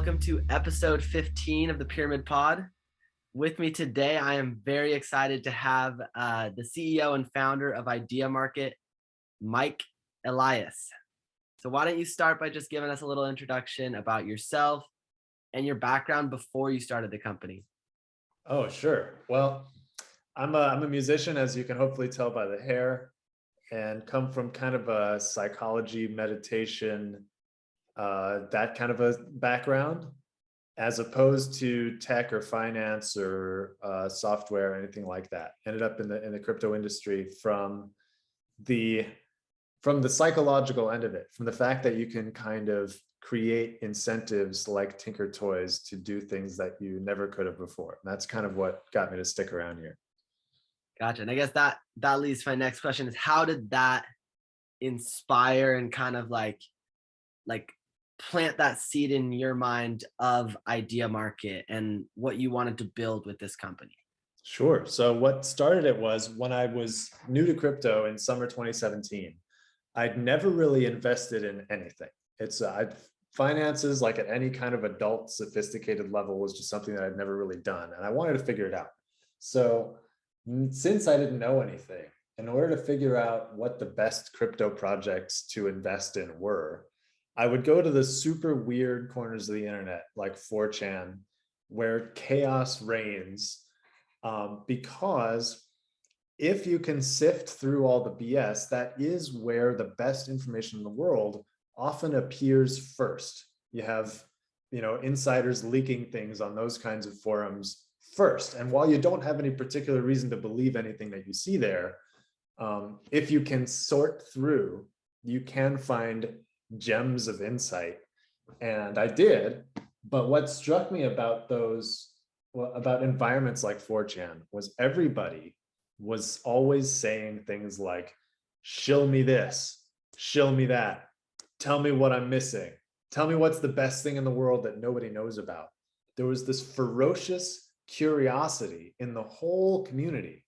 welcome to episode 15 of the Pyramid Pod. With me today, I am very excited to have the CEO and founder of Idea Market, Mike Elias. So why don't you start by just giving us a little introduction about yourself and your background before you started the company? Oh, sure. Well, I'm a musician, as you can hopefully tell by the hair, and come from kind of a psychology, meditation, that kind of a background, as opposed to tech or finance or software or anything like that. Ended up in the crypto industry the from the psychological end of it, from the fact that you can kind of create incentives like Tinker Toys to do things that you never could have before. And that's kind of what got me to stick around here. Gotcha. And I guess that leads to my next question is how did that inspire and kind of like plant that seed in your mind of Idea Market and what you wanted to build with this company? Sure. So what started it was when I was new to crypto in summer 2017. I'd never really invested in anything. Finances, like at any kind of adult sophisticated level, was just something that I'd never really done, and I wanted to figure it out. So since I didn't know anything, in order to figure out what the best crypto projects to invest in were, I would go to the super weird corners of the internet, like 4chan, where chaos reigns, because if you can sift through all the BS, that is where the best information in the world often appears first. You have, insiders leaking things on those kinds of forums first. And while you don't have any particular reason to believe anything that you see there, if you can sort through, you can find gems of insight. And I did. But what struck me about about environments like 4chan was everybody was always saying things like, shill me this, shill me that, tell me what I'm missing, tell me what's the best thing in the world that nobody knows about. There was this ferocious curiosity in the whole community.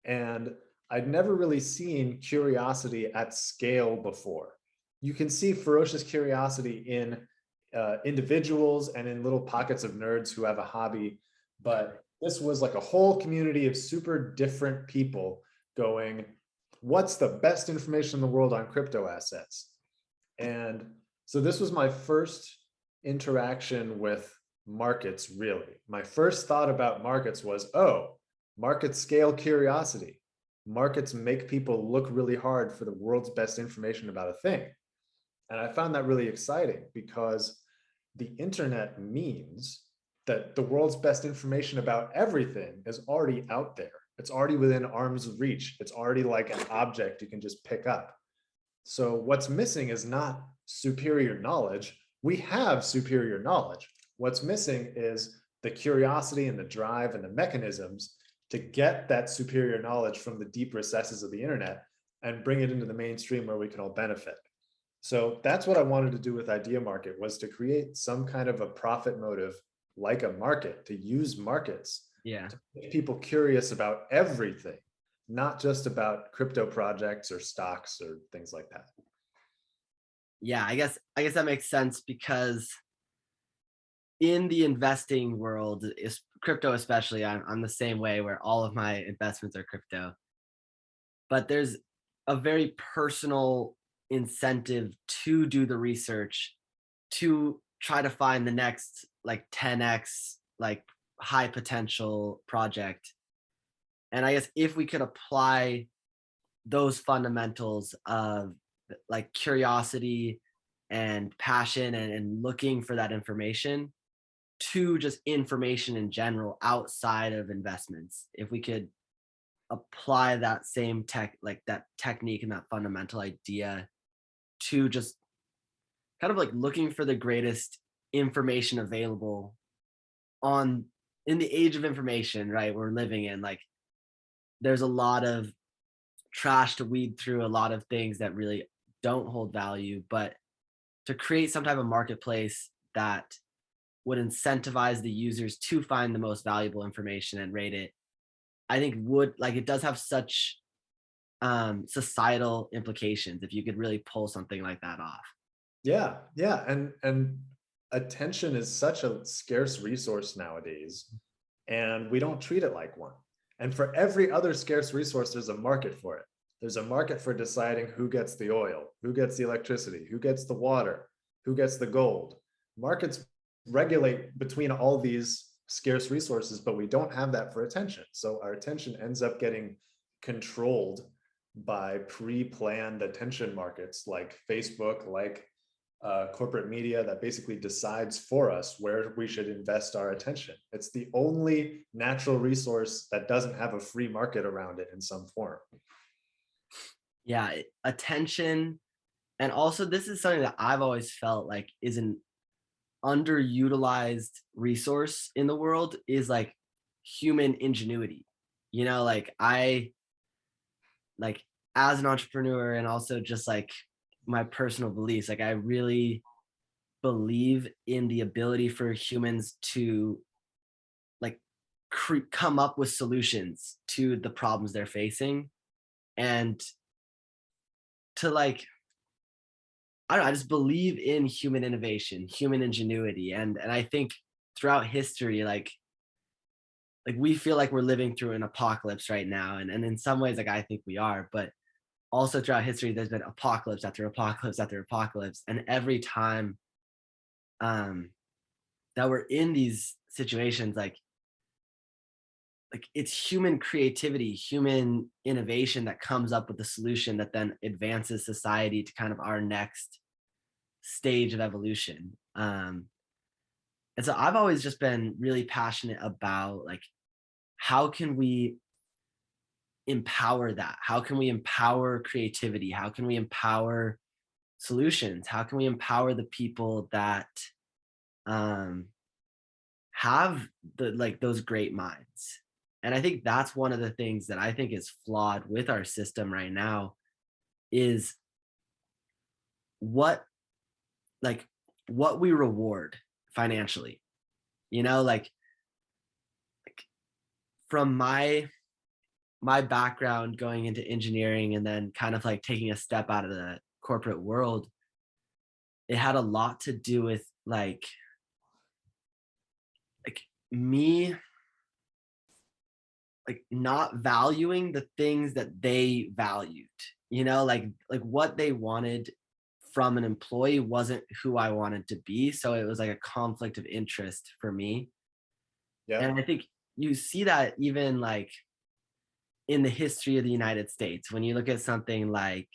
And I'd never really seen curiosity at scale before. You can see ferocious curiosity in individuals and in little pockets of nerds who have a hobby, but this was like a whole community of super different people going, what's the best information in the world on crypto assets? And so this was my first interaction with markets, really. My first thought about markets was, oh, markets scale curiosity. Markets make people look really hard for the world's best information about a thing. And I found that really exciting because the internet means that the world's best information about everything is already out there. It's already within arm's reach. It's already like an object you can just pick up. So what's missing is not superior knowledge. We have superior knowledge. What's missing is the curiosity and the drive and the mechanisms to get that superior knowledge from the deep recesses of the internet and bring it into the mainstream where we can all benefit. So that's what I wanted to do with Idea Market, was to create some kind of a profit motive like a market, to use markets to make people curious about everything, not just about crypto projects or stocks or things like that. Yeah, I guess that makes sense because in the investing world, is crypto especially, I'm the same way where all of my investments are crypto. But there's a very personal incentive to do the research, to try to find the next like 10x like high potential project. And I guess if we could apply those fundamentals of like curiosity and passion and looking for that information to just information in general outside of investments, if we could apply that same like that technique and that fundamental idea to just kind of like looking for the greatest information available in the age of information, right? We're living in, like, there's a lot of trash to weed through, a lot of things that really don't hold value, but to create some type of marketplace that would incentivize the users to find the most valuable information and rate it, I think would, like, it does have such societal implications if you could really pull something like that off. Yeah, yeah, and attention is such a scarce resource nowadays, and we don't treat it like one. And for every other scarce resource, there's a market for it. There's a market for deciding who gets the oil, who gets the electricity, who gets the water, who gets the gold. Markets regulate between all these scarce resources, but we don't have that for attention. So our attention ends up getting controlled by pre-planned attention markets like Facebook, like corporate media that basically decides for us where we should invest our attention. It's the only natural resource that doesn't have a free market around it in some form. Yeah, attention, and also this is something that I've always felt like is an underutilized resource in the world is like human ingenuity. Like like as an entrepreneur and also just like my personal beliefs, like I really believe in the ability for humans to like come up with solutions to the problems they're facing, and to like, I don't know, I just believe in human innovation, human ingenuity, and I think throughout history, like we feel like we're living through an apocalypse right now, and in some ways, like I think we are, but also throughout history, there's been apocalypse after apocalypse after apocalypse, and every time um that we're in these situations, like it's human creativity, human innovation that comes up with the solution that then advances society to kind of our next stage of evolution. And so I've always just been really passionate about like how can we empower that? How can we empower creativity? How can we empower solutions? How can we empower the people that um, have the like those great minds? And I think that's one of the things that I think is flawed with our system right now is what like what we reward financially. Like from my background going into engineering and then kind of like taking a step out of the corporate world, it had a lot to do with like me like not valuing the things that they valued, like what they wanted from an employee wasn't who I wanted to be. So it was like a conflict of interest for me. Yeah. And I think you see that even like in the history of the United States, when you look at something like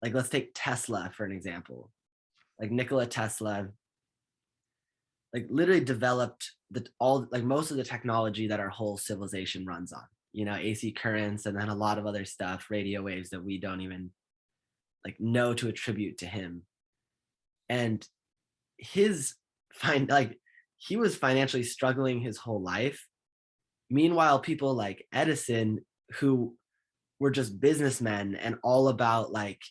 let's take Tesla for an example. Like Nikola Tesla, like literally developed the all like most of the technology that our whole civilization runs on. AC currents and then a lot of other stuff, radio waves that we don't even like know to attribute to him. And his fine like he was financially struggling his whole life. Meanwhile, people like Edison, who were just businessmen and all about like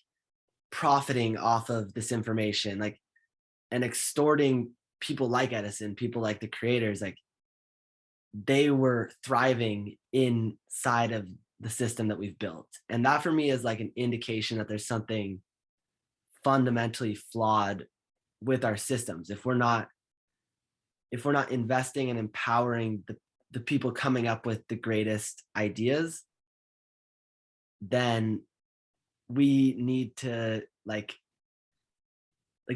profiting off of this information, like and extorting people like Edison, people like the creators, like they were thriving inside of the system that we've built. And that for me is like an indication that there's something fundamentally flawed with our systems. If we're not investing and empowering the people coming up with the greatest ideas, then we need to like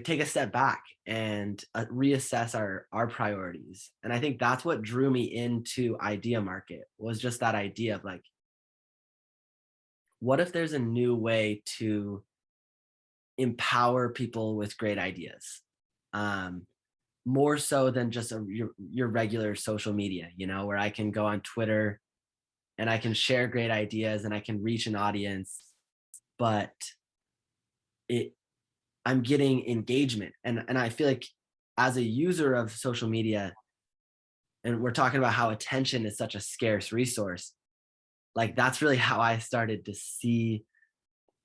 take a step back and reassess our priorities. And I think that's what drew me into idea market, was just that idea of like, what if there's a new way to empower people with great ideas, um, more so than just your regular social media, where I can go on Twitter and I can share great ideas and I can reach an audience, but it I'm getting engagement. And I feel like as a user of social media, and we're talking about how attention is such a scarce resource, like that's really how I started to see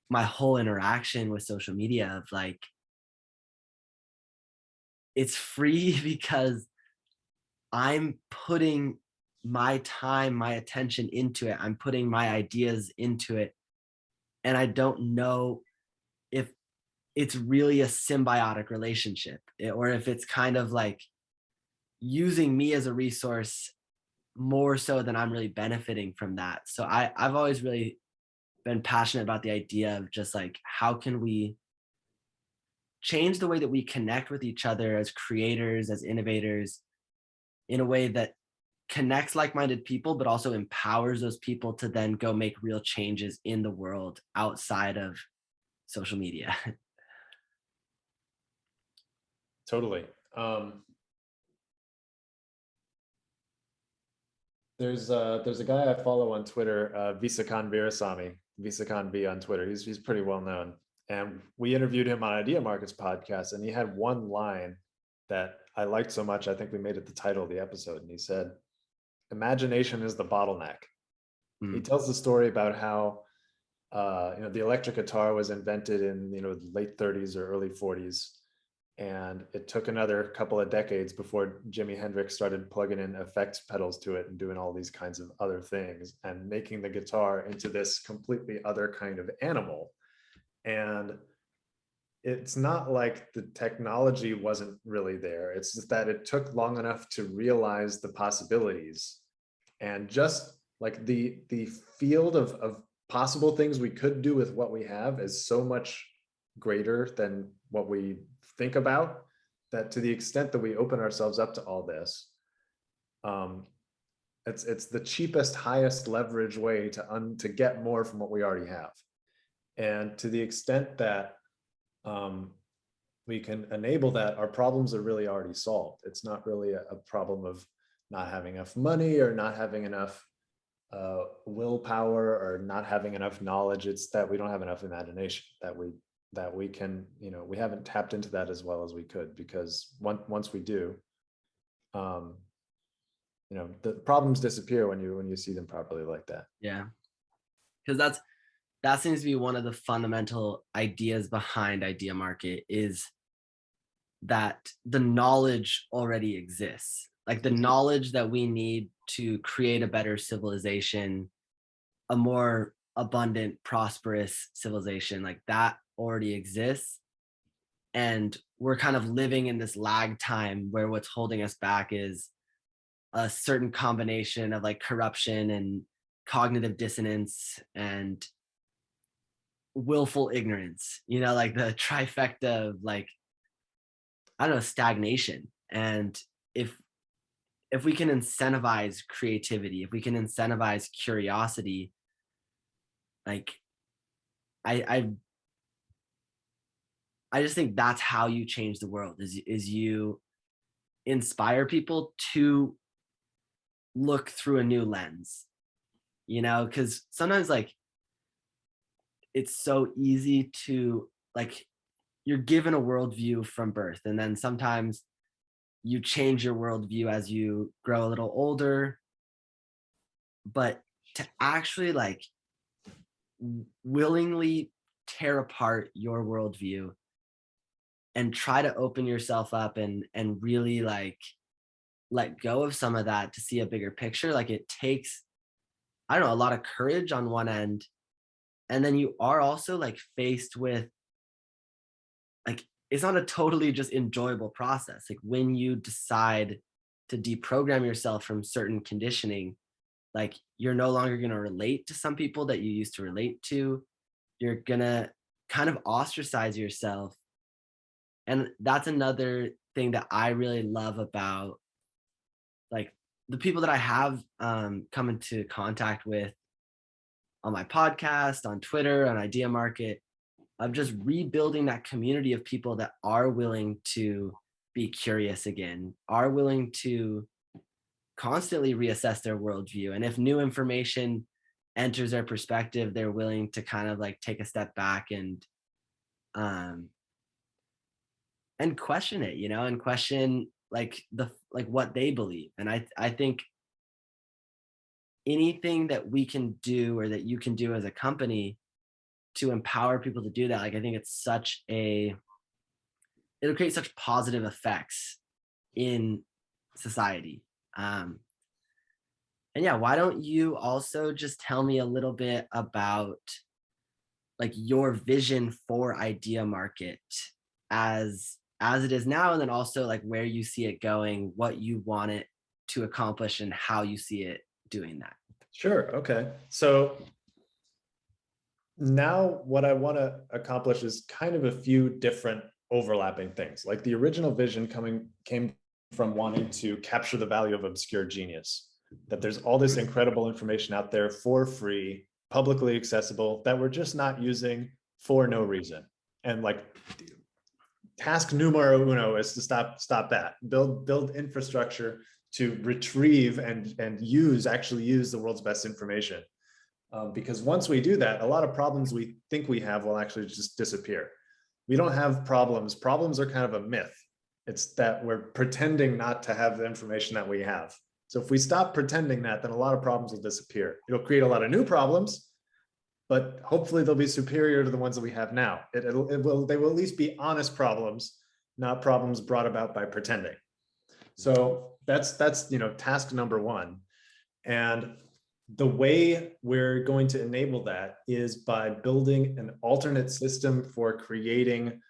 my whole interaction with social media of like it's free because I'm putting my time, my attention into it. I'm putting my ideas into it. And I don't know if it's really a symbiotic relationship, or if it's kind of like using me as a resource more so than I'm really benefiting from that. So I've always really been passionate about the idea of just like how can we change the way that we connect with each other as creators, as innovators, in a way that connects like-minded people, but also empowers those people to then go make real changes in the world outside of social media. Totally. There's a guy I follow on Twitter, Visakan Virasamy, Visakan V on Twitter. He's pretty well known, and we interviewed him on Idea Markets podcast, and he had one line that I liked so much. I think we made it the title of the episode, and he said, "Imagination is the bottleneck." He Mm, tells the story about how the electric guitar was invented in the late 30s or early 40s, and it took another couple of decades before Jimi Hendrix started plugging in effects pedals to it and doing all these kinds of other things and making the guitar into this completely other kind of animal. And it's not like the technology wasn't really there. It's just that it took long enough to realize the possibilities, and just like the field of possible things we could do with what we have is so much greater than what we think about, that to the extent that we open ourselves up to all this, um, it's the cheapest, highest leverage way to get more from what we already have. And to the extent that um, we can enable that, our problems are really already solved. It's not really a problem of not having enough money or not having enough willpower or not having enough knowledge. It's that we don't have enough imagination, that we can, we haven't tapped into that as well as we could, because once we do, um, the problems disappear when you see them properly like that. yeah, because that seems to be one of the fundamental ideas behind Idea Market, is that the knowledge already exists. Like the knowledge that we need to create a better civilization, a more abundant, prosperous civilization, like that already exists. And we're kind of living in this lag time where what's holding us back is a certain combination of like corruption and cognitive dissonance and willful ignorance, like the trifecta of like, I don't know, stagnation. And if we can incentivize creativity, if we can incentivize curiosity, like I I just think that's how you change the world, is you inspire people to look through a new lens, because sometimes like it's so easy to like you're given a worldview from birth, and then sometimes you change your worldview as you grow a little older. But to actually like willingly tear apart your worldview and try to open yourself up and really like let go of some of that to see a bigger picture, like it takes, I don't know, a lot of courage on one end. And then you are also like faced with like, it's not a totally just enjoyable process. Like when you decide to deprogram yourself from certain conditioning, like you're no longer going to relate to some people that you used to relate to. You're going to kind of ostracize yourself. And that's another thing that I really love about like the people that I have come into contact with on my podcast, on Twitter, on Idea Market, of just rebuilding that community of people that are willing to be curious again, are willing to constantly reassess their worldview. And if new information enters their perspective, they're willing to kind of like take a step back um and question it, and question like what they believe. And I think anything that we can do or that you can do as a company to empower people to do that, like I think it'll create such positive effects in society. And yeah, why don't you also just tell me a little bit about like your vision for idea market as it is now, and then also like where you see it going, what you want it to accomplish, and how you see it doing that. Sure. Okay. So now what I want to accomplish is kind of a few different overlapping things. Like the original vision came from wanting to capture the value of obscure genius, that there's all this incredible information out there for free, publicly accessible, that we're just not using for no reason. And like task numero uno is to stop that, build infrastructure to retrieve and actually use the world's best information. Because once we do that, a lot of problems we think we have will actually just disappear. We don't have problems. Problems are kind of a myth. It's that we're pretending not to have the information that we have. So if we stop pretending that, then a lot of problems will disappear. It'll create a lot of new problems, but hopefully they'll be superior to the ones that we have now. They will at least be honest problems, not problems brought about by pretending. So that's task number one. And the way we're going to enable that is by building an alternate system for creating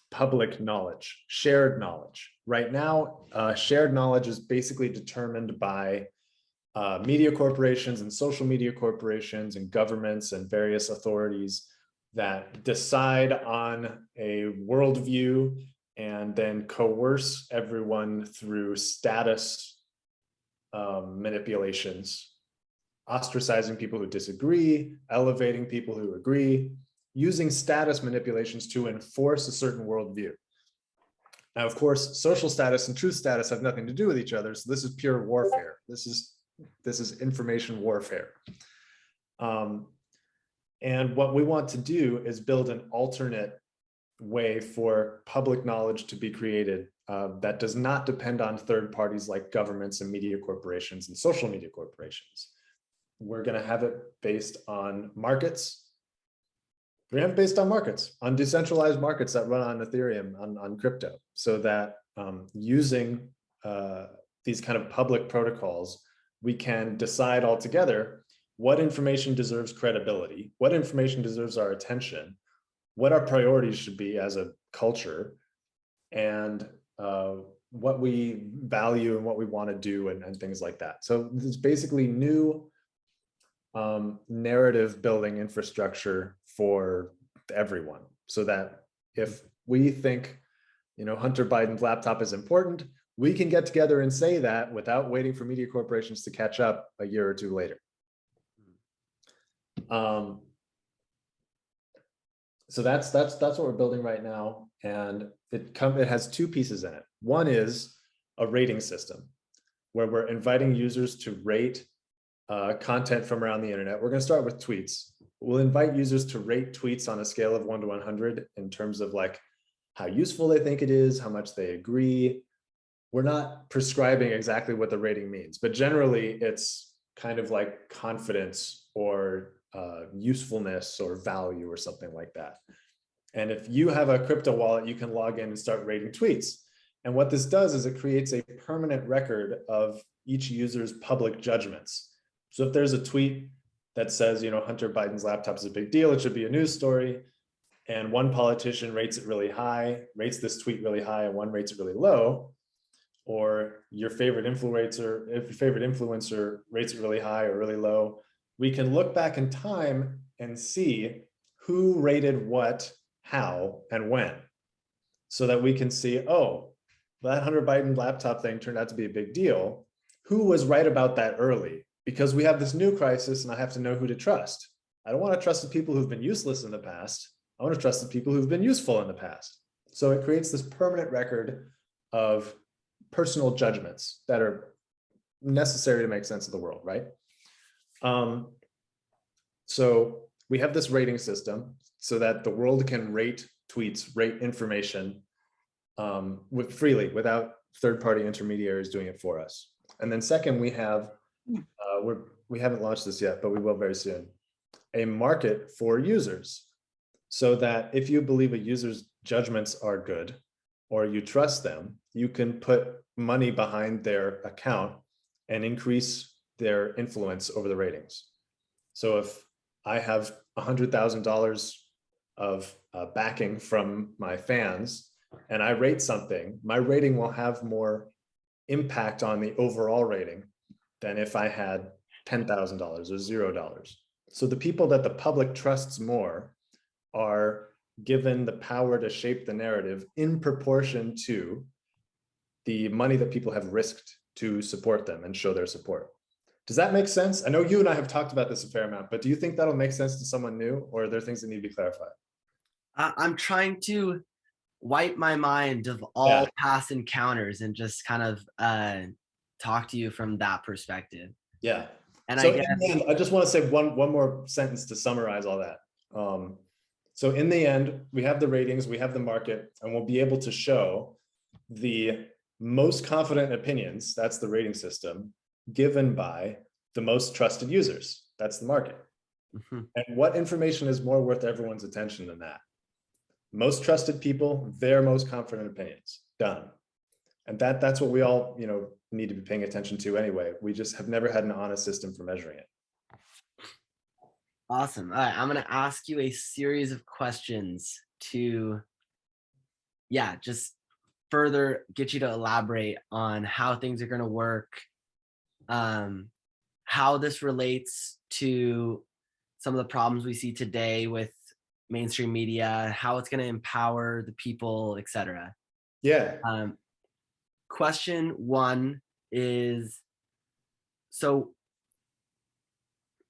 public knowledge, shared knowledge. Right now, shared knowledge is basically determined by media corporations and social media corporations and governments and various authorities that decide on a worldview and then coerce everyone through status manipulations, ostracizing people who disagree, elevating people who agree, using status manipulations to enforce a certain worldview. Now, of course, social status and truth status have nothing to do with each other, so this is pure warfare. This is information warfare. And what we want to do is build an alternate way for public knowledge to be created that does not depend on third parties like governments and media corporations and social media corporations. We're going to have it based on markets. We're going to have it based on markets, on decentralized markets that run on Ethereum, on crypto, so that using these kind of public protocols, we can decide altogether what information deserves credibility, what information deserves our attention, what our priorities should be as a culture, and what we value and what we want to do and things like that. So this is basically new narrative building infrastructure for everyone, so that if we think, Hunter Biden's laptop is important, we can get together and say that without waiting for media corporations to catch up a year or two later. So that's what we're building right now, and it has two pieces in it. One is a rating system where we're inviting users to rate content from around the internet. We're going to start with tweets. We'll invite users to rate tweets on a scale of 1 to 100 in terms of like how useful they think it is, how much they agree. We're not prescribing exactly what the rating means, but generally it's kind of like confidence or usefulness or value or something like that. And if you have a crypto wallet, you can log in and start rating tweets. And what this does is it creates a permanent record of each user's public judgments. So if there's a tweet that says, Hunter Biden's laptop is a big deal, it should be a news story, and one politician rates it really high, rates this tweet really high, and one rates it really low, or your favorite influencer, if your favorite influencer rates it really high or really low, we can look back in time and see who rated what, how, and when, so that we can see, oh, that Hunter Biden laptop thing turned out to be a big deal. Who was right about that early? Because we have this new crisis and I have to know who to trust. I don't want to trust the people who've been useless in the past. I want to trust the people who've been useful in the past. So it creates this permanent record of personal judgments that are necessary to make sense of the world, right? So we have this rating system so that the world can rate tweets, rate information freely without third-party intermediaries doing it for us. And then second, we have, we haven't launched this yet, but we will very soon, a market for users, so that if you believe a user's judgments are good or you trust them, you can put money behind their account and increase their influence over the ratings. So if I have $100,000 of backing from my fans and I rate something, my rating will have more impact on the overall rating than if I had $10,000 or $0. So the people that the public trusts more are given the power to shape the narrative in proportion to the money that people have risked to support them and show their support. Does that make sense? I know you and I have talked about this a fair amount, but do you think that'll make sense to someone new, or are there things that need to be clarified? I'm trying to wipe my mind of Yeah, all past encounters and just kind of talk to you from that perspective. yeah. And I So in guess, the end, I just want to say one more sentence to summarize all that. So in the end, we have the ratings, we have the market, and we'll be able to show the most confident opinions, that's the rating system, given by the most trusted users, that's the market. mhm, And what information is more worth everyone's attention than that? Most trusted people, their most confident opinions, done. And that's what we all, need to be paying attention to anyway. We just have never had an honest system for measuring it. awesome. All right, I'm going to ask you a series of questions to, yeah, just further get you to elaborate on how things are going to work, um, how this relates to some of the problems we see today with mainstream media, how it's going to empower the people, etc. Yeah. Um, question one is, so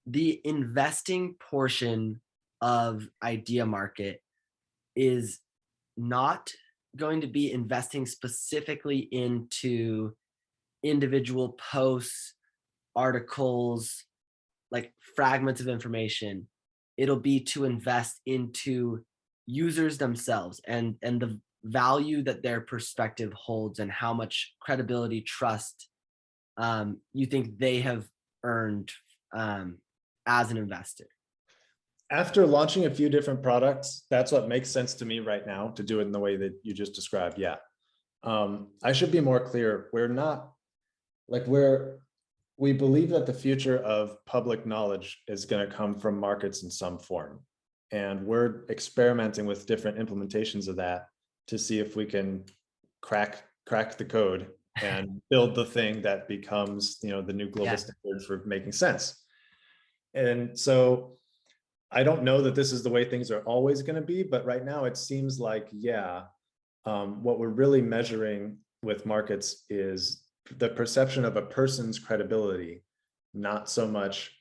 the investing portion of Idea Market is not going to be investing specifically into individual posts, articles, like fragments of information. It'll be to invest into users themselves and the value that their perspective holds and how much credibility, trust you think they have earned um, as an investor. After launching a few different products, that's what makes sense to me right now to do it in the way that you just described. Yeah. I should be more clear. We're not like we believe that the future of public knowledge is going to come from markets in some form. And we're experimenting with different implementations of that to see if we can crack the code and build the thing that becomes, the new global Yeah. standard for making sense. And so I don't know that this is the way things are always going to be, but right now it seems like, yeah, what we're really measuring with markets is the perception of a person's credibility, not so much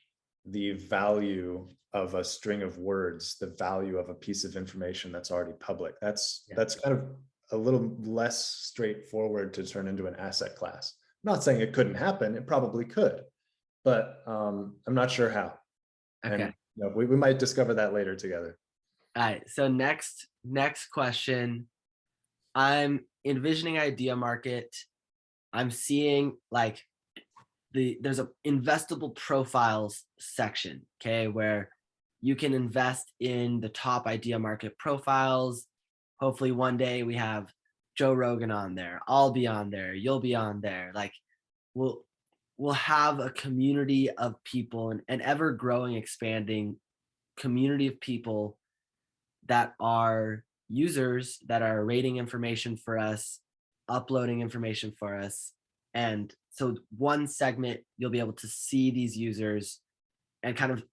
the value of a string of words, the value of a piece of information that's already public. That's kind of a little less straightforward to turn into an asset class. I'm not saying it couldn't happen, it probably could, but I'm not sure how. Okay. And we might discover that later together. All right. So next question. I'm envisioning Idea Market. I'm seeing like there's a investable profiles section, okay, where you can invest in the top Idea Market profiles. Hopefully one day we have Joe Rogan on there. I'll be on there. You'll be on there. Like we'll we'll have a community of people, and an ever growing, expanding community of people that are users that are rating information for us, uploading information for us. And so one segment, you'll be able to see these users and kind of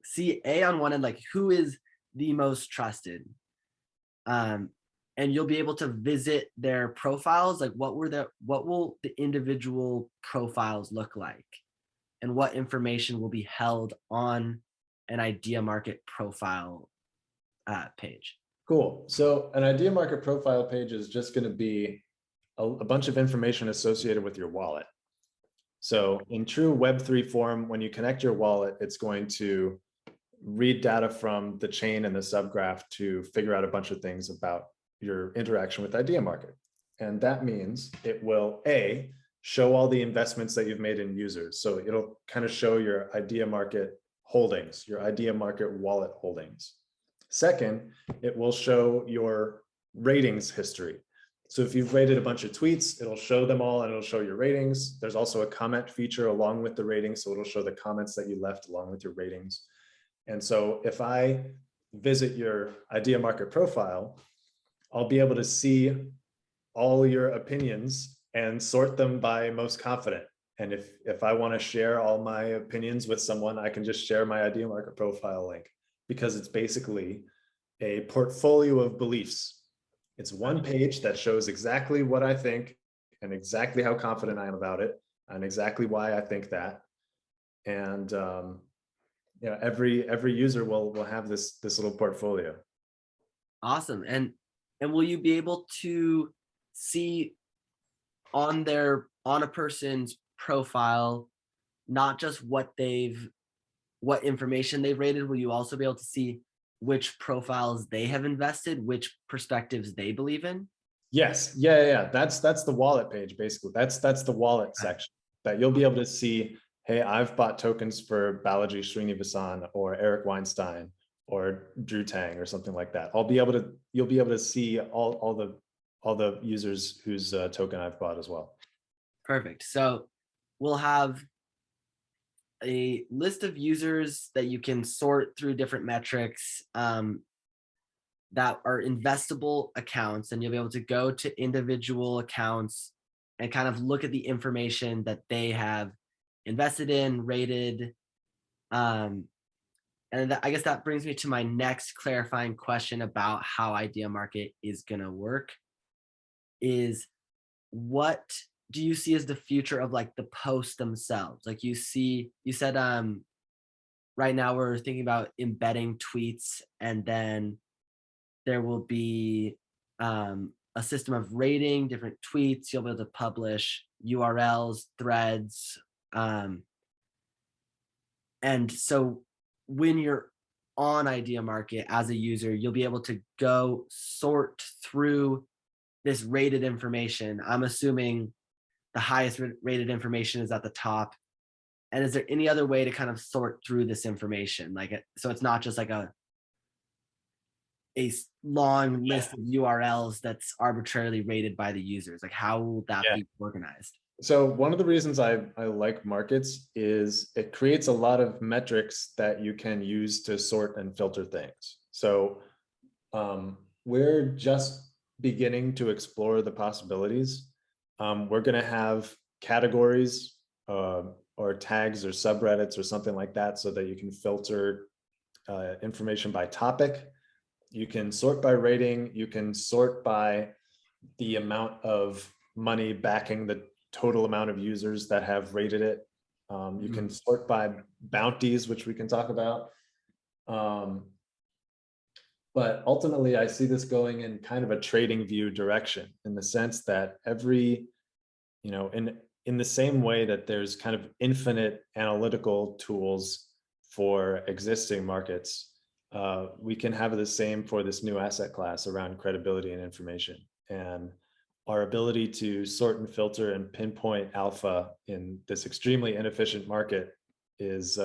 see on one end, like who is the most trusted. Um, and you'll be able to visit their profiles, like what will the individual profiles look like? And what information will be held on an Idea Market profile page. Cool. So an idea market profile page is just going to be a bunch of information associated with your wallet. So in true Web3 form, when you connect your wallet, it's going to read data from the chain and the subgraph to figure out a bunch of things about your interaction with Idea Market. And that means it will show all the investments that you've made in users. So it'll kind of show your Idea Market holdings, your Idea Market wallet holdings. Second, it will show your ratings history. So if you've rated a bunch of tweets, it'll show them all and it'll show your ratings. There's also a comment feature along with the ratings. So it'll show the comments that you left along with your ratings. And so if I visit your idea market profile, I'll be able to see all your opinions and sort them by most confident. And if I want to share all my opinions with someone, I can just share my idea market profile link, because it's basically a portfolio of beliefs. It's one page that shows exactly what I think and exactly how confident I am about it and exactly why I think that. And every user will have this little portfolio. Awesome. And will you be able to see on a person's profile not just what information they've rated, will you also be able to see which profiles they have invested, which perspectives they believe in? Yes, yeah. That's the wallet page basically. That's the wallet Okay. section that you'll be able to see. Hey, I've bought tokens for Balaji Srinivasan or Eric Weinstein or Drew Tang or something like that. You'll be able to see all the users whose token I've bought as well. Perfect. So we'll have a list of users that you can sort through different metrics that are investable accounts, and you'll be able to go to individual accounts and kind of look at the information that they have invested in, rated. Um, I guess that brings me to my next clarifying question about how Idea Market is going to work is what do you see as the future of like the posts themselves? Like you said right now we're thinking about embedding tweets, and then there will be a system of rating different tweets. You'll be able to publish URLs, threads, um, and so when you're on Idea Market as a user, you'll be able to go sort through this rated information. I'm assuming the highest rated information is at the top. And is there any other way to kind of sort through this information? So it's not just like a long list of URLs that's arbitrarily rated by the users. Like how will that Yeah. be organized? So one of the reasons I like markets is it creates a lot of metrics that you can use to sort and filter things. So we're just beginning to explore the possibilities. We're going to have categories or tags or subreddits or something like that so that you can filter information by topic. You can sort by rating. You can sort by the amount of money backing the total amount of users that have rated it. You can sort by bounties, which we can talk about. But ultimately, I see this going in kind of a trading view direction, in the sense that in the same way that there's kind of infinite analytical tools for existing markets, we can have the same for this new asset class around credibility and information. And our ability to sort and filter and pinpoint alpha in this extremely inefficient market is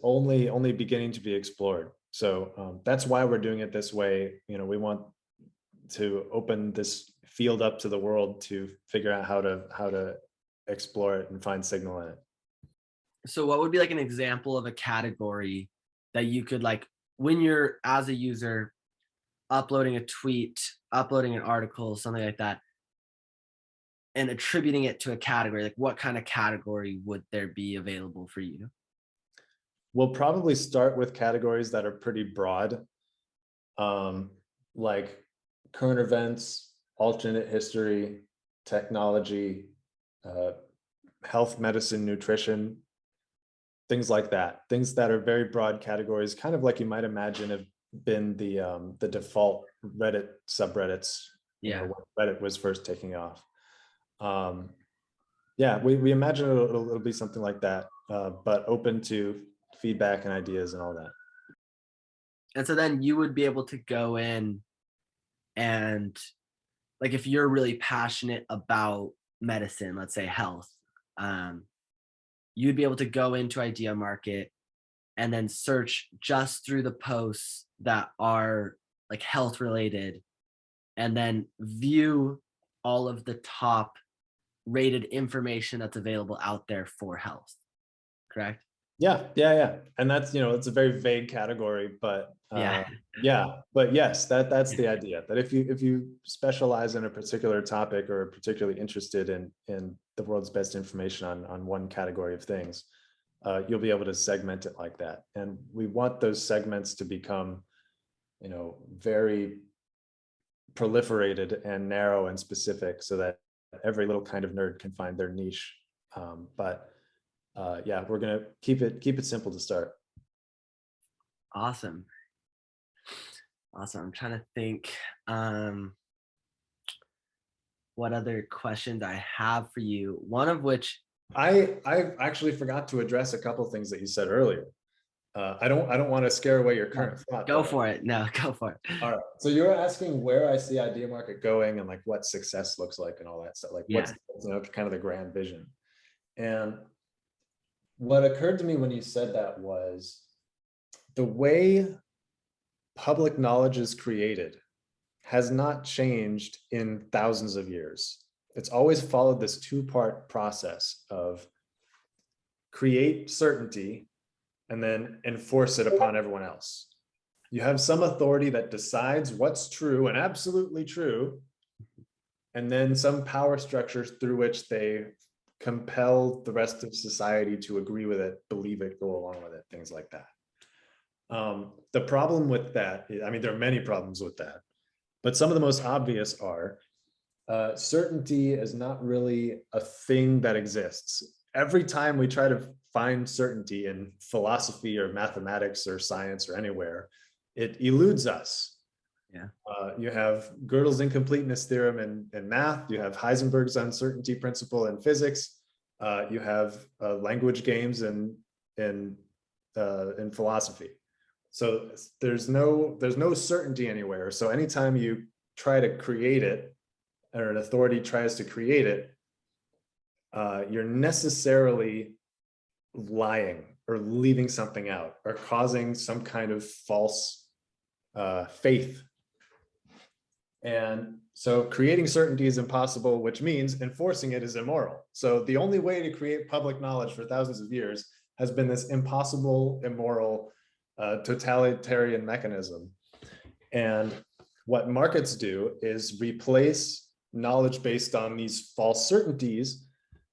only beginning to be explored. So that's why we're doing it this way. We want to open this field up to the world to figure out how to explore it and find signal in it. So what would be like an example of a category that you could like when you're as a user uploading a tweet, uploading an article, something like that, and attributing it to a category? Like what kind of category would there be available for you? We'll probably start with categories that are pretty broad, like current events, alternate history, technology, uh, health, medicine, nutrition, things like that. Things that are very broad categories, kind of like you might imagine have been the default Reddit subreddits, Yeah. when Reddit was first taking off. Yeah, we imagine it'll be something like that, but open to feedback and ideas and all that. And so then you would be able to go in and like if you're really passionate about medicine, let's say health, um, you'd be able to go into Idea Market and then search just through the posts that are like health related and then view all of the top rated information that's available out there for health. Correct? Yeah. And that's, it's a very vague category, but Yeah. yeah, but yes, that's the idea, that if you specialize in a particular topic or are particularly interested in the world's best information on one category of things, you'll be able to segment it like that. And we want those segments to become, very proliferated and narrow and specific so that every little kind of nerd can find their niche. But yeah, we're gonna keep it simple to start. Awesome. Awesome. I'm trying to think um, what other questions I have for you. One of which, I actually forgot to address a couple things that you said earlier. I don't want to scare away your no, current thought go though. for it. No, go for it. All right. So you're asking where I see idea market going and like what success looks like and all that stuff. Like Yeah. what's, kind of the grand vision. And what occurred to me when you said that was the way public knowledge is created has not changed in thousands of years. It's always followed this two-part process of create certainty and then enforce it upon everyone else. You have some authority that decides what's true and absolutely true, and then some power structures through which they compel the rest of society to agree with it, believe it, go along with it, things like that. The problem with that, I mean, there are many problems with that, but some of the most obvious are certainty is not really a thing that exists. Every time we try to find certainty in philosophy or mathematics or science or anywhere, it eludes us. Yeah. You have Gödel's incompleteness theorem in math. You have Heisenberg's uncertainty principle in physics. You have language games in philosophy. So there's no certainty anywhere. So anytime you try to create it, or an authority tries to create it, you're necessarily lying or leaving something out or causing some kind of false faith. And so creating certainty is impossible, which means enforcing it is immoral. So the only way to create public knowledge for thousands of years has been this impossible, immoral, totalitarian mechanism. And what markets do is replace knowledge based on these false certainties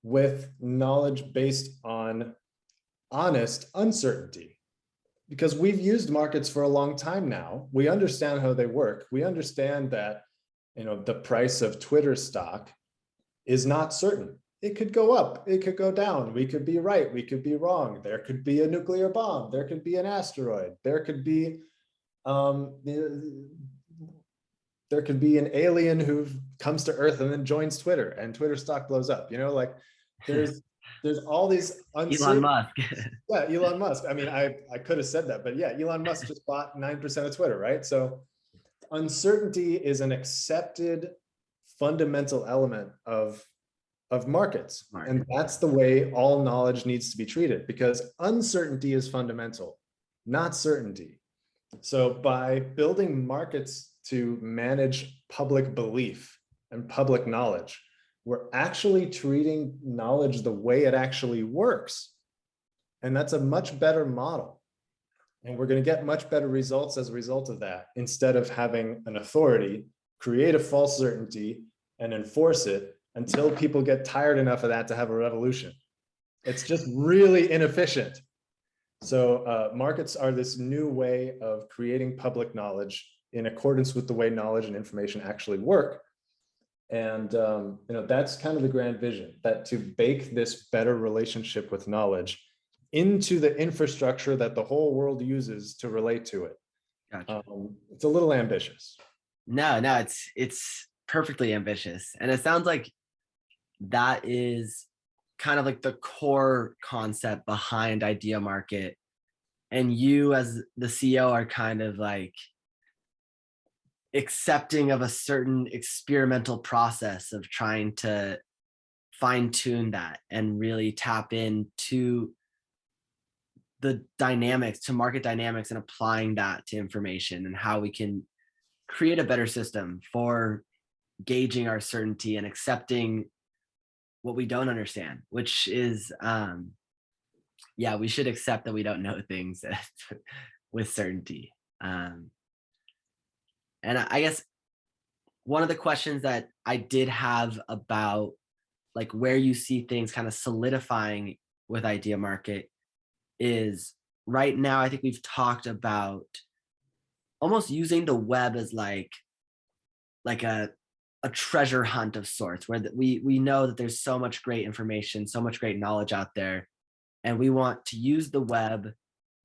with knowledge based on honest uncertainty. Because we've used markets for a long time now. We understand how they work. We understand that, the price of Twitter stock is not certain. It could go up, it could go down. We could be right, we could be wrong. There could be a nuclear bomb, there could be an asteroid, there could be there could be an alien who comes to Earth and then joins Twitter, and Twitter stock blows up. Like there's all these Elon uncertain. Musk. Yeah, Elon Musk. I mean, I could have said that, but yeah, Elon Musk just bought 9% of Twitter, right? So uncertainty is an accepted fundamental element of markets. And that's the way all knowledge needs to be treated, because uncertainty is fundamental, not certainty. So by building markets to manage public belief and public knowledge, we're actually treating knowledge the way it actually works. And that's a much better model. And we're going to get much better results as a result of that, instead of having an authority create a false certainty and enforce it until people get tired enough of that to have a revolution. It's just really inefficient. So markets are this new way of creating public knowledge in accordance with the way knowledge and information actually work. And that's kind of the grand vision, that to bake this better relationship with knowledge into the infrastructure that the whole world uses to relate to it. Gotcha. It's a little ambitious. No, it's perfectly ambitious. And it sounds like that is kind of like the core concept behind Idea Market. And you as the CEO are kind of like accepting of a certain experimental process of trying to fine tune that and really tap into the dynamics, to market dynamics, and applying that to information and how we can create a better system for gauging our certainty and accepting what we don't understand, which is yeah, we should accept that we don't know things with certainty. And I guess one of the questions that I did have about like where you see things kind of solidifying with Idea Market is right now, I think we've talked about almost using the web as like a treasure hunt of sorts, where we know that there's so much great information, so much great knowledge out there, and we want to use the web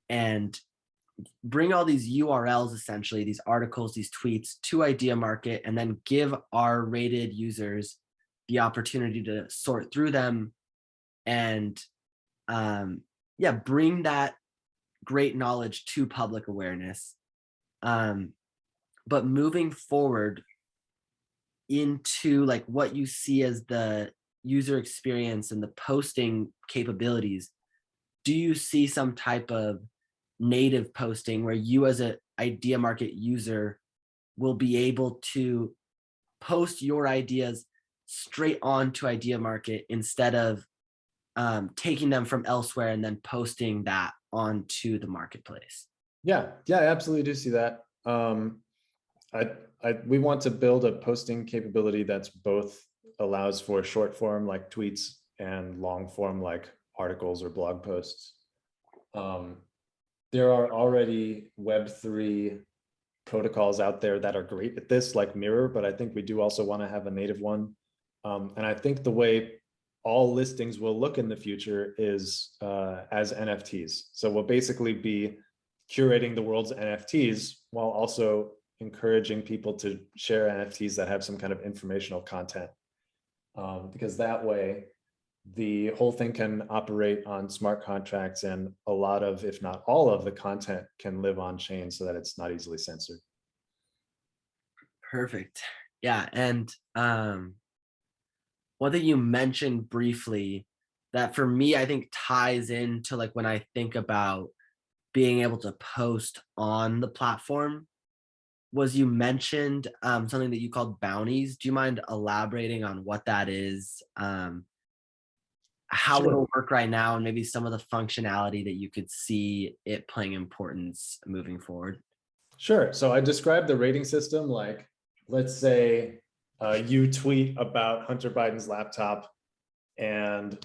and bring all these URLs, essentially these articles, these tweets to Idea Market, and then give our rated users the opportunity to sort through them and yeah, bring that great knowledge to public awareness. Um, but moving forward into like what you see as the user experience and the posting capabilities, do you see some type of native posting where you as a Idea Market user will be able to post your ideas straight onto Idea Market instead of taking them from elsewhere and then posting that onto the marketplace? Yeah, I absolutely do see that. We want to build a posting capability that's both allows for short form like tweets and long form like articles or blog posts. There are already Web3 protocols out there that are great at this, like Mirror, but I think we do also want to have a native one. And I think the way all listings will look in the future is as NFTs. So we'll basically be curating the world's NFTs while also encouraging people to share NFTs that have some kind of informational content. Because that way, the whole thing can operate on smart contracts and a lot of, if not all of the content can live on chain so that it's not easily censored. Perfect. Yeah, and one thing you mentioned briefly that for me I think ties into like when I think about being able to post on the platform was you mentioned something that you called bounties. Do you mind elaborating on what that is, how Sure. it'll work right now, and maybe some of the functionality that you could see it playing importance moving forward? Sure. So I described the rating system like, let's say you tweet about Hunter Biden's laptop and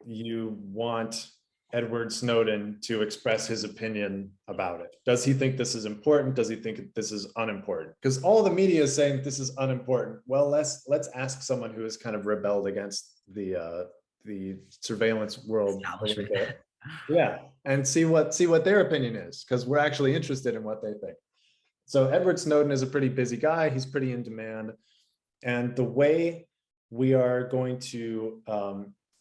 you want Edward Snowden to express his opinion about it. Does he think this is important? Does he think this is unimportant? Because all the media is saying this is unimportant. Well, let's ask someone who has kind of rebelled against the surveillance world a little Establishment. bit. Yeah, and see what their opinion is, because we're actually interested in what they think. So Edward Snowden is a pretty busy guy. He's pretty in demand. And the way we are going to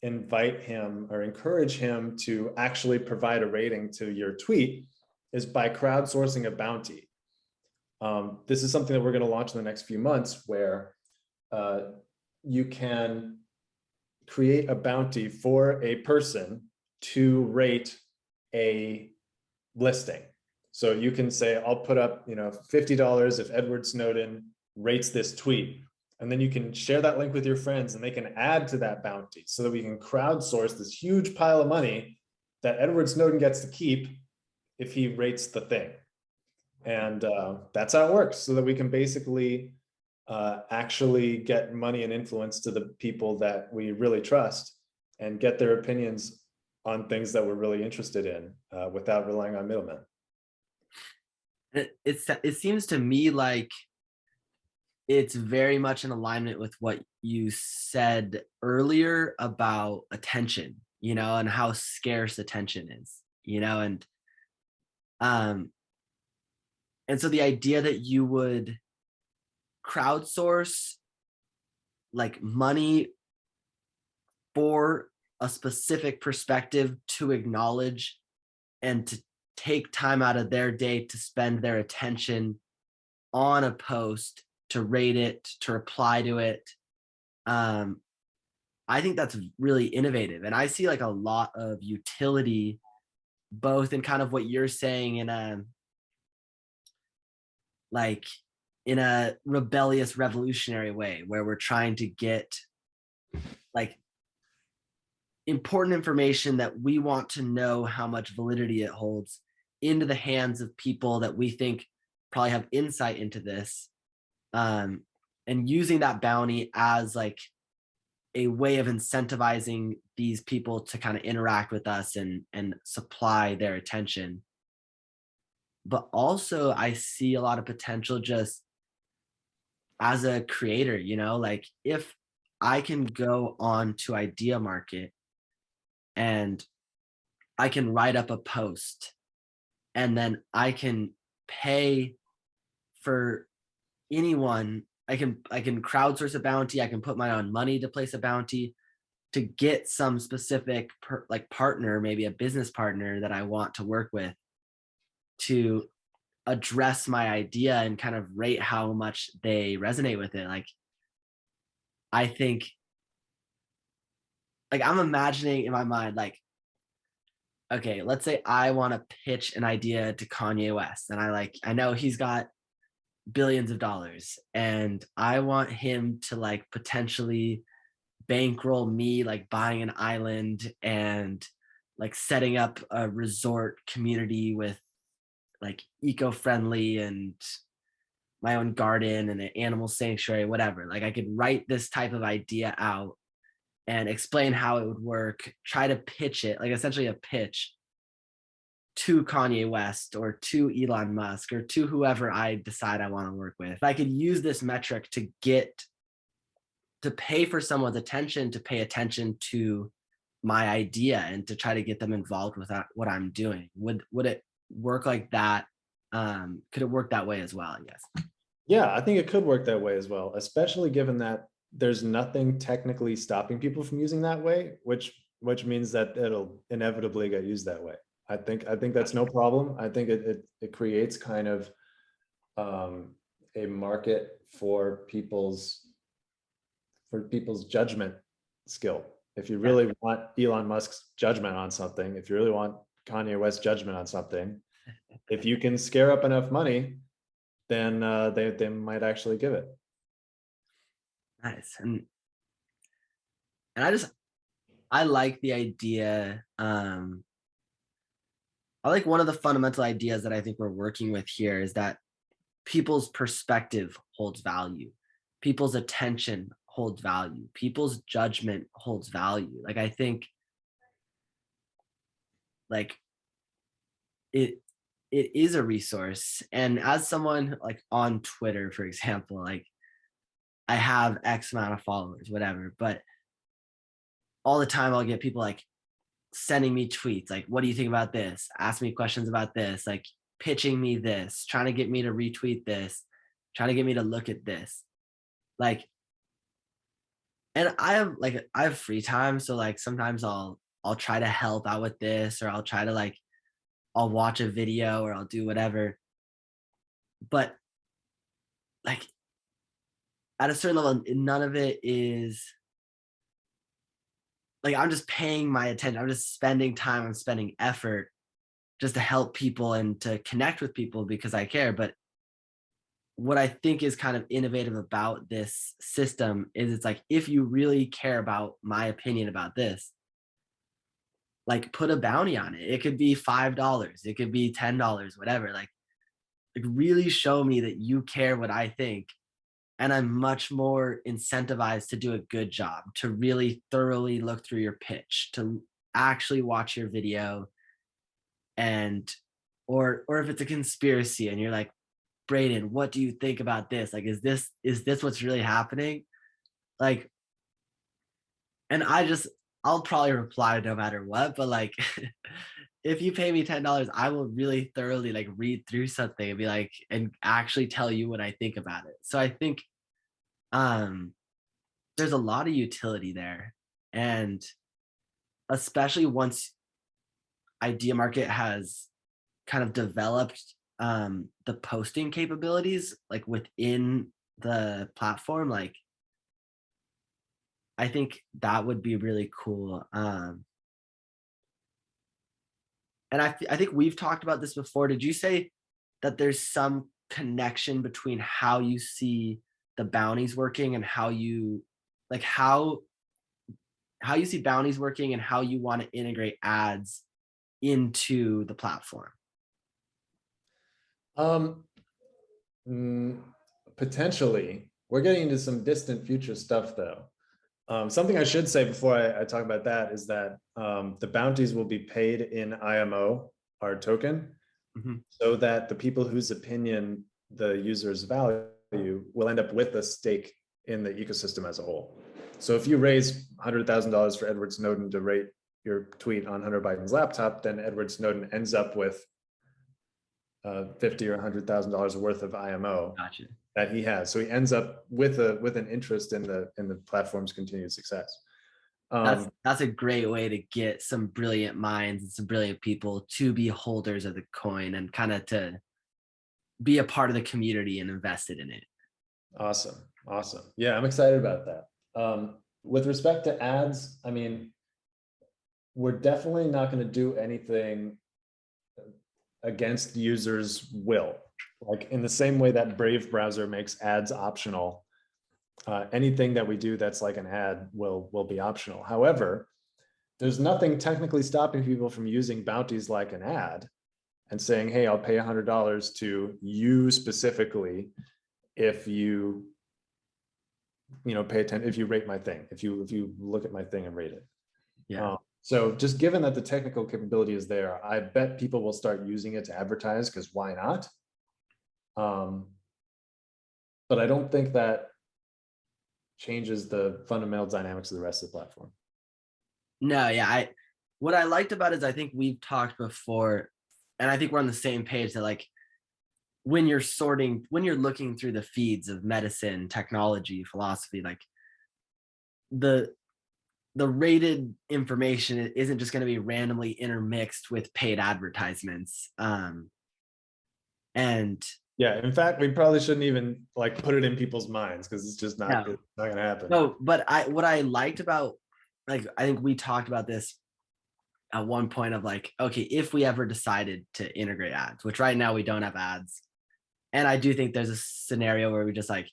invite him or encourage him to actually provide a rating to your tweet is by crowdsourcing a bounty. This is something that we're going to launch in the next few months where you can create a bounty for a person to rate a listing. So you can say, I'll put up, $50 if Edward Snowden rates this tweet. And then you can share that link with your friends and they can add to that bounty so that we can crowdsource this huge pile of money that Edward Snowden gets to keep if he rates the thing. And that's how it works, so that we can basically actually get money and influence to the people that we really trust and get their opinions on things that we're really interested in without relying on middlemen. It seems to me like it's very much in alignment with what you said earlier about attention, and how scarce attention is, um, and so the idea that you would crowdsource like money for a specific perspective to acknowledge and to take time out of their day to spend their attention on a post, to rate it, to reply to it. I think that's really innovative. And I see like a lot of utility both in kind of what you're saying in like in a rebellious revolutionary way where we're trying to get like important information that we want to know how much validity it holds into the hands of people that we think probably have insight into this, um, and using that bounty as like a way of incentivizing these people to kind of interact with us and supply their attention. But also I see a lot of potential just as a creator, like if I can go on to Idea Market and I can write up a post and then I can pay for anyone. I can crowdsource a bounty. I can put my own money to place a bounty to get some specific like partner, maybe a business partner that I want to work with to address my idea and kind of rate how much they resonate with it. Like I think like I'm imagining in my mind like okay, let's say I want to pitch an idea to Kanye West and I know he's got billions of dollars and I want him to like potentially bankroll me like buying an island and like setting up a resort community with like eco-friendly and my own garden and an animal sanctuary, whatever. Like I could write this type of idea out and explain how it would work, try to pitch it, like essentially a pitch to Kanye West or to Elon Musk or to whoever I decide I want to work with. If I could use this metric to get to pay for someone's attention, to pay attention to my idea and to try to get them involved with what I'm doing. Would it work like that? Could it work that way as well, I guess? Yeah, I think it could work that way as well, especially given that there's nothing technically stopping people from using that way, which means that it'll inevitably get used that way. I think that's no problem. I think it creates kind of a market for people's judgment skill. If you Yeah. really want Elon Musk's judgment on something, if you really want Kanye West's judgment on something, if you can scare up enough money, then they might actually give it. Nice. And I like the idea. I like one of the fundamental ideas that I think we're working with here is that people's perspective holds value. People's attention holds value. People's judgment holds value. Like I think like it it is a resource. And as someone like on Twitter, for example, like I have X amount of followers, whatever, but all the time I'll get people like sending me tweets like, what do you think about this? Ask me questions about this, like pitching me this, trying to get me to retweet this, trying to get me to look at this. Like, and I have free time. So like sometimes I'll try to help out with this, or I'll try to like I'll watch a video or I'll do whatever. But like at a certain level, none of it is like I'm just paying my attention. I'm just spending time, I'm spending effort just to help people and to connect with people because I care. But what I think is kind of innovative about this system is it's like if you really care about my opinion about this, like put a bounty on it. It could be $5, it could be $10, whatever. Like really show me that you care what I think. And I'm much more incentivized to do a good job, to really thoroughly look through your pitch, to actually watch your video and or if it's a conspiracy and you're like, Braden, what do you think about this? Like, is this what's really happening? Like, and I'll probably reply no matter what, but like if you pay me $10, I will really thoroughly like read through something and be like and actually tell you what I think about it. So I think um there's a lot of utility there. And especially once Idea Market has kind of developed the posting capabilities like within the platform, like I think that would be really cool. And I think we've talked about this before. Did you say that there's some connection between how you see the bounties working and how you like how bounties working and how you want to integrate ads into the platform. Um, mm, Potentially, we're getting into some distant future stuff though. Something I should say before I talk about that is that the bounties will be paid in IMO, our token, Mhm. so that the people whose opinion the users value will end up with a stake in the ecosystem as a whole. So if you raise $100,000 for Edward Snowden to rate your tweet on Hunter Biden's laptop, then Edward Snowden ends up with $50 or $100,000 worth of IMO Gotcha. that he has. So he ends up with an interest in the platform's continued success. That's a great way to get some brilliant minds and some brilliant people to be holders of the coin and kind of to be a part of the community and invested in it. Awesome. Awesome. Yeah, I'm excited about that. With respect to ads, I mean, we're definitely not going to do anything against users' will. Like in the same way that Brave browser makes ads optional, anything that we do that's like an ad will be optional. However, there's nothing technically stopping people from using bounties like an ad and saying, hey, I'll pay $100 to you specifically if you pay attention, if you rate my thing, if you look at my thing and rate it. Yeah. So just given that the technical capability is there, I bet people will start using it to advertise, because why not? But I don't think that changes the fundamental dynamics of the rest of the platform. No, yeah. What I liked about it is I think we've talked before, and I think we're on the same page that like when you're looking through the feeds of medicine, technology, philosophy, like the rated information isn't just going to be randomly intermixed with paid advertisements. And Yeah, in fact, we probably shouldn't even like put it in people's minds, because it's just no, not going to happen. no, but what I liked about, like, I think we talked about this at one point of like, okay, if we ever decided to integrate ads, which right now we don't have ads. And I do think there's a scenario where we just like,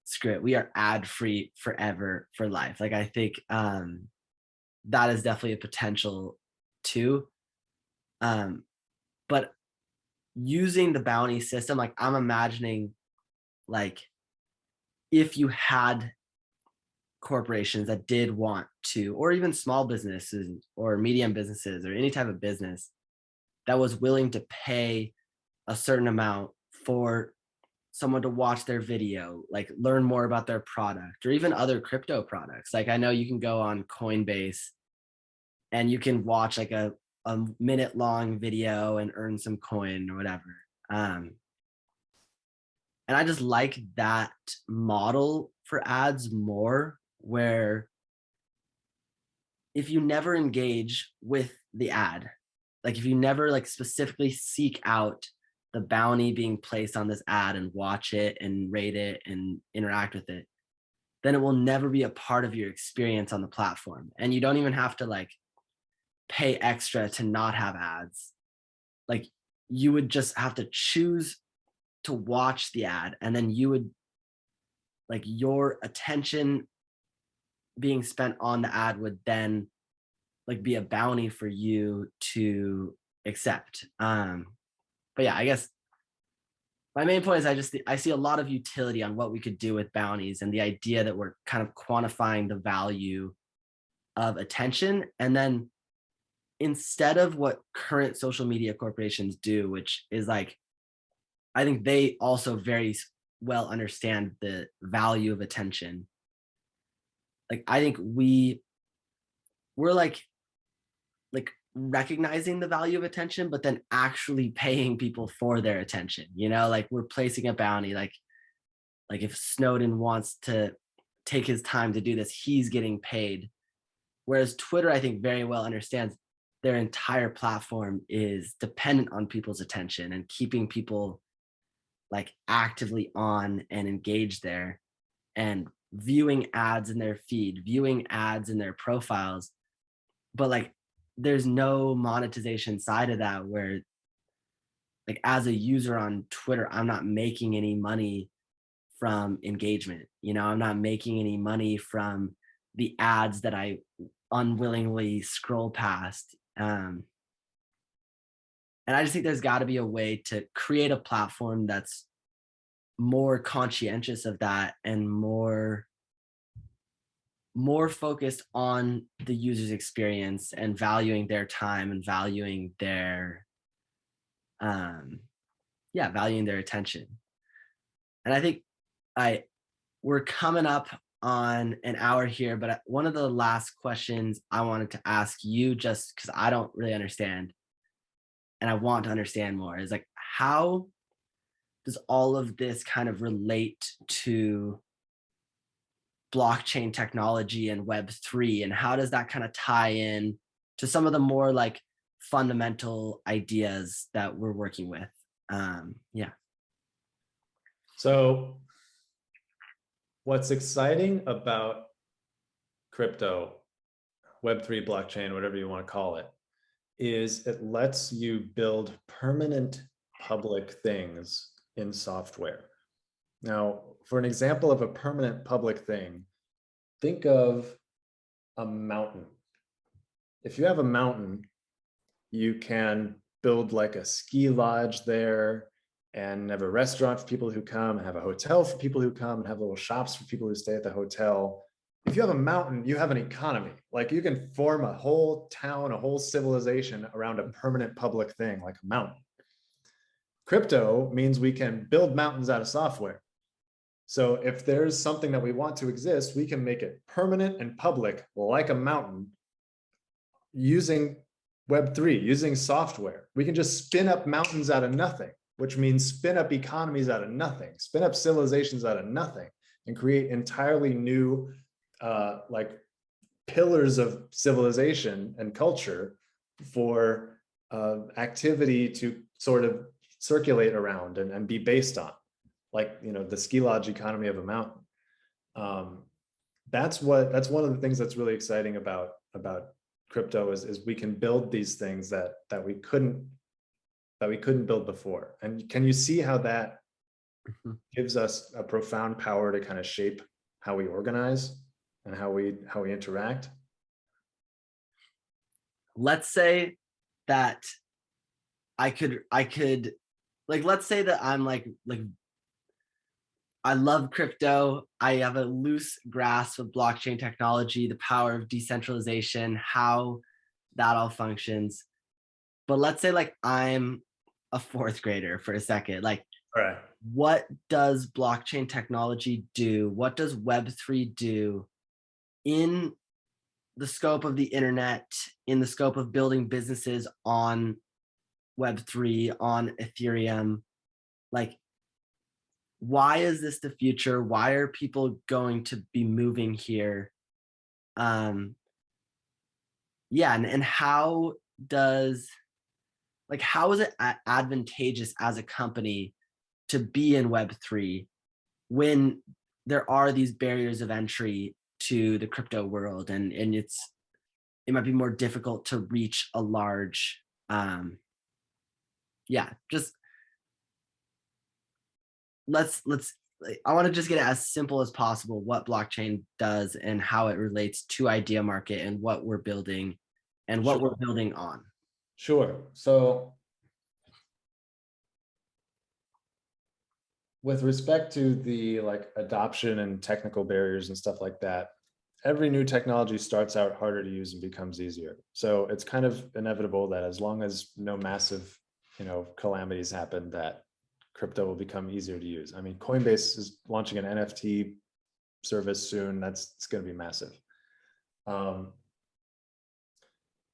screw it, we are ad free forever for life. Like, I think that is definitely a potential too. Um, but using the bounty system, like I'm imagining like if you had corporations that did want to, or even small businesses or medium businesses or any type of business that was willing to pay a certain amount for someone to watch their video, like learn more about their product or even other crypto products. Like I know you can go on Coinbase and you can watch like a minute long video and earn some coin or whatever. Um, and I just like that model for ads more, where if you never engage with the ad, like if you never like specifically seek out the bounty being placed on this ad and watch it and rate it and interact with it, then it will never be a part of your experience on the platform. And you don't even have to like pay extra to not have ads. Like you would just have to choose to watch the ad, and then you would like your attention being spent on the ad would then like be a bounty for you to accept. But yeah, I guess my main point is I see a lot of utility on what we could do with bounties and the idea that we're kind of quantifying the value of attention. And then instead of what current social media corporations do, which is like, I think they also very well understand the value of attention. Like I think we're like recognizing the value of attention, but then actually paying people for their attention, like we're placing a bounty, like if Snowden wants to take his time to do this, he's getting paid. Whereas Twitter, I think very well understands their entire platform is dependent on people's attention and keeping people like actively on and engaged there and viewing ads in their feed, viewing ads in their profiles. But like there's no monetization side of that, where like as a user on Twitter, I'm not making any money from engagement. I'm not making any money from the ads that I unwillingly scroll past. And I just think there's got to be a way to create a platform that's more conscientious of that and more focused on the user's experience and valuing their time and valuing their yeah, valuing their attention. And I think I we're coming up on an hour here, but one of the last questions I wanted to ask you, just because I don't really understand and I want to understand more, is like, how does all of this kind of relate to blockchain technology and Web3, and how does that kind of tie in to some of the more like fundamental ideas that we're working with? Yeah. So what's exciting about crypto, Web3 blockchain, whatever you want to call it, is it lets you build permanent public things in software. Now, for an example of a permanent public thing, think of a mountain. If you have a mountain, you can build like a ski lodge there and have a restaurant for people who come, and have a hotel for people who come, and have little shops for people who stay at the hotel. If you have a mountain, you have an economy. Like you can form a whole town, a whole civilization around a permanent public thing like a mountain. Crypto means we can build mountains out of software. So if there's something that we want to exist, we can make it permanent and public like a mountain using Web3, using software. We can just spin up mountains out of nothing, which means spin up economies out of nothing, spin up civilizations out of nothing, and create entirely new like pillars of civilization and culture for activity to sort of circulate around and be based on, like, you know, the ski lodge economy of a mountain. That's one of the things that's really exciting about crypto is we can build these things that we couldn't build before. And can you see how that gives us a profound power to kind of shape how we organize and how we interact? Let's say that I could like, let's say that I'm like I love crypto. I have a loose grasp of blockchain technology, the power of decentralization, how that all functions. But let's say like I'm a fourth grader for a second. Like, All right. what does blockchain technology do? What does Web3 do in the scope of the internet, in the scope of building businesses on Web3, on Ethereum? Like, why is this the future? Why are people going to be moving here? Yeah, and how does, like, how is it advantageous as a company to be in Web3 when there are these barriers of entry to the crypto world, and it might be more difficult to reach a large yeah, just let's I want to just get it as simple as possible, what blockchain does and how it relates to Idea Market and what we're building and what we're building on. Sure. So with respect to the like adoption and technical barriers and stuff like that, every new technology starts out harder to use and becomes easier. So it's kind of inevitable that as long as no massive, you know, calamities happen, that crypto will become easier to use. I mean, Coinbase is launching an NFT service soon. It's going to be massive.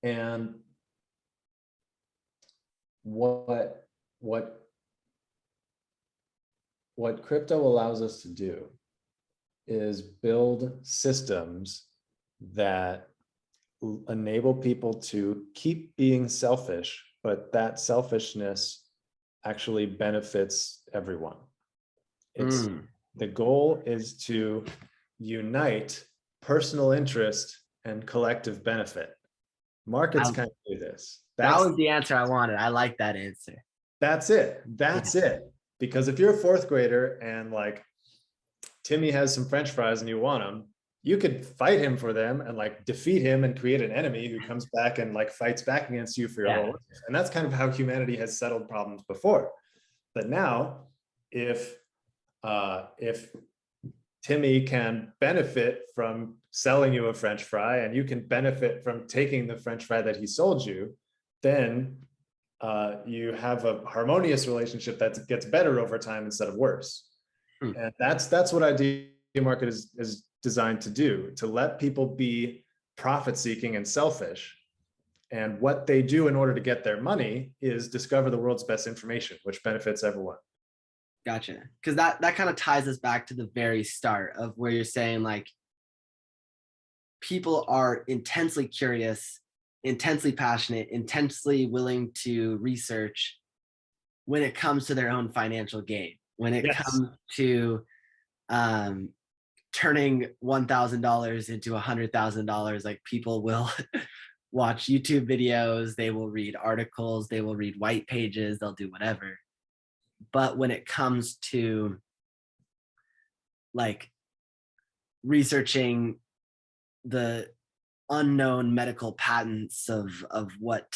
And what crypto allows us to do is build systems that enable people to keep being selfish, but that selfishness actually benefits everyone. It's the goal is to unite personal interest and collective benefit. Markets can't do this. That was the answer I wanted. I like that answer. That's it. That's it. Because if you're a fourth grader and like Timmy has some French fries and you want them, you could fight him for them and like defeat him and create an enemy who comes back and like fights back against you for your Yeah. whole life. And that's kind of how humanity has settled problems before. But now, if Timmy can benefit from selling you a French fry, and you can benefit from taking the French fry that he sold you, then you have a harmonious relationship that gets better over time instead of worse. Hmm. And that's what Idea Market is designed to do, to let people be profit seeking and selfish. And what they do in order to get their money is discover the world's best information, which benefits everyone. Gotcha. Because that kind of ties us back to the very start of where you're saying like people are intensely curious, intensely passionate, intensely willing to research when it comes to their own financial gain. When it Yes. comes to um, turning $1,000 into $100,000, like people will watch YouTube videos, they will read articles, they will read white pages, they'll do whatever. But when it comes to like researching the unknown medical patents of what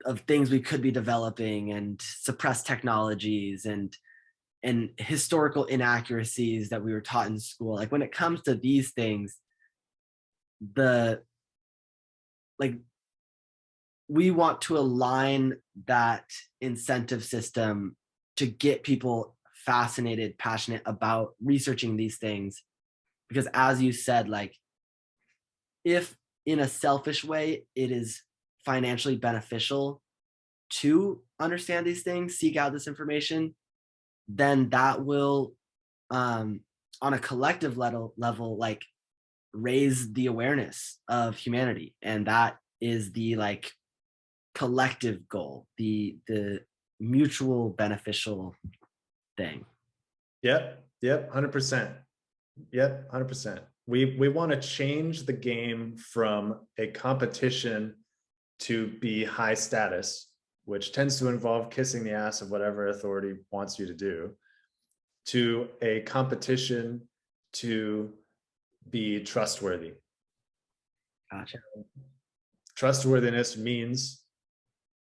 of things we could be developing and suppressed technologies and historical inaccuracies that we were taught in school, like when it comes to these things, the like we want to align that incentive system to get people fascinated, passionate about researching these things. Because as you said, like if in a selfish way it is financially beneficial to understand these things, seek out this information, then that will on a collective level like raise the awareness of humanity, and that is the like collective goal, the mutual beneficial thing. Yep, 100%. Yep, 100%. We want to change the game from a competition to be high status, which tends to involve kissing the ass of whatever authority wants you to do, to a competition to be trustworthy. Gotcha. Trustworthiness means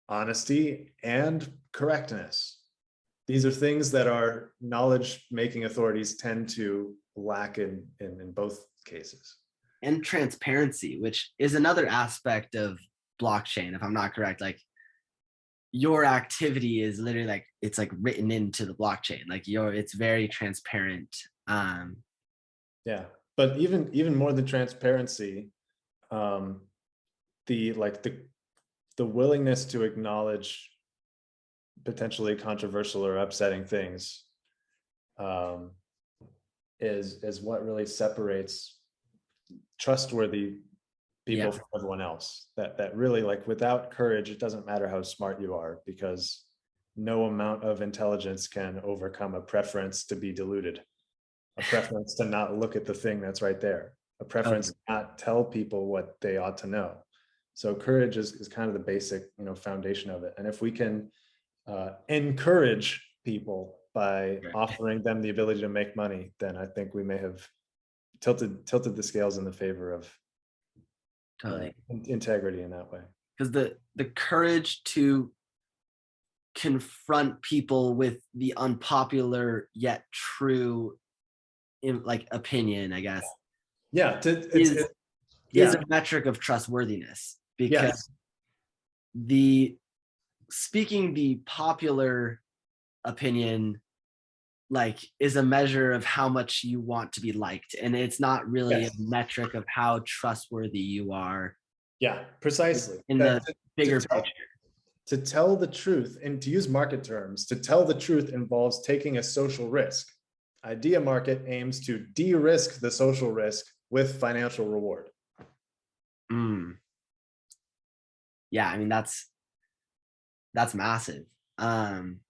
honesty and correctness. These are things that our knowledge making authorities tend to lack in both cases. And transparency, which is another aspect of blockchain, if I'm not correct. Like your activity is literally like it's like written into the blockchain, like it's very transparent. Yeah, but even more than transparency, um the like the willingness to acknowledge potentially controversial or upsetting things um is what really separates trustworthy people Yeah, from everyone else. That really, like, without courage, it doesn't matter how smart you are, because no amount of intelligence can overcome a preference to be deluded, a preference to not look at the thing that's right there, a preference totally. to not tell people what they ought to know. So courage is kind of the basic, foundation of it. And if we can encourage people by Right. offering them the ability to make money, then I think we may have tilted the scales in the favor of Totally. integrity in that way. Because the courage to confront people with the unpopular yet true like opinion, I guess, Yeah, is is yeah, a metric of trustworthiness, because yes, the speaking the popular opinion like is a measure of how much you want to be liked, and it's not really a yes, metric of how trustworthy you are yeah, precisely. in That the to bigger tell picture. to tell the truth, and to use market terms, to tell the truth involves taking a social risk. Idea Market aims to de-risk the social risk with financial reward. Mm, yeah, I mean that's massive. um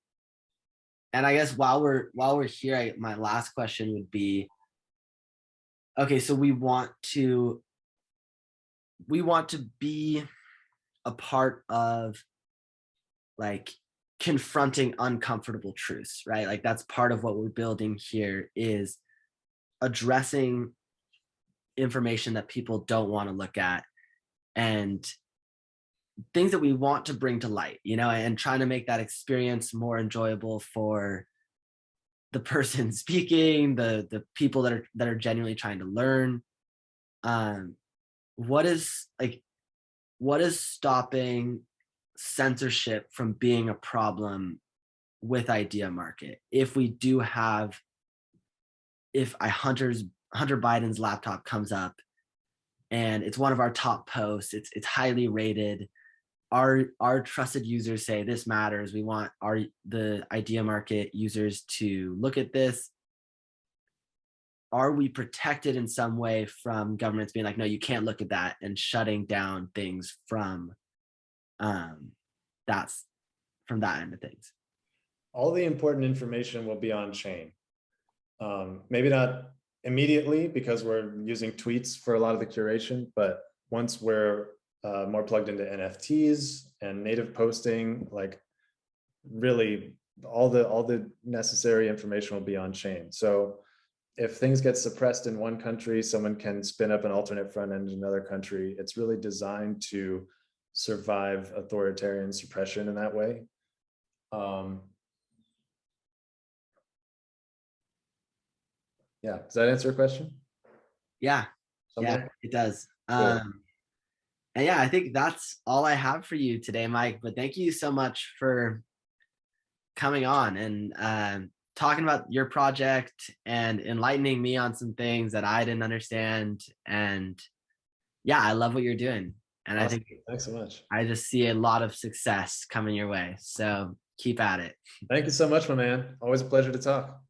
and I guess while we're here, my last question would be, okay, so we want to be a part of like confronting uncomfortable truths, right? Like that's part of what we're building here, is addressing information that people don't want to look at, and things that we want to bring to light, and trying to make that experience more enjoyable for the person speaking, the people that are genuinely trying to learn. Um, what is like what is stopping censorship from being a problem with Idea Market? If we do have, if I Hunter Biden's laptop comes up and it's one of our top posts, it's highly rated. Our trusted users say this matters. We want the Idea Market users to look at this. Are we protected in some way from governments being like, no, you can't look at that, and shutting down things from that's from that end of things? All the important information will be on chain. Maybe not immediately because we're using tweets for a lot of the curation, but once we're more plugged into NFTs and native posting, like really all the necessary information will be on chain. So if things get suppressed in one country, someone can spin up an alternate front end in another country. It's really designed to survive authoritarian suppression in that way. Yeah, does that answer your question? Yeah, yeah, Somewhat? it does. Good. And yeah, I think that's all I have for you today, Mike. But thank you so much for coming on and talking about your project and enlightening me on some things that I didn't understand. And yeah, I love what you're doing. And I Awesome. think Thanks so much. I just see a lot of success coming your way. So keep at it. Thank you so much, my man. Always a pleasure to talk.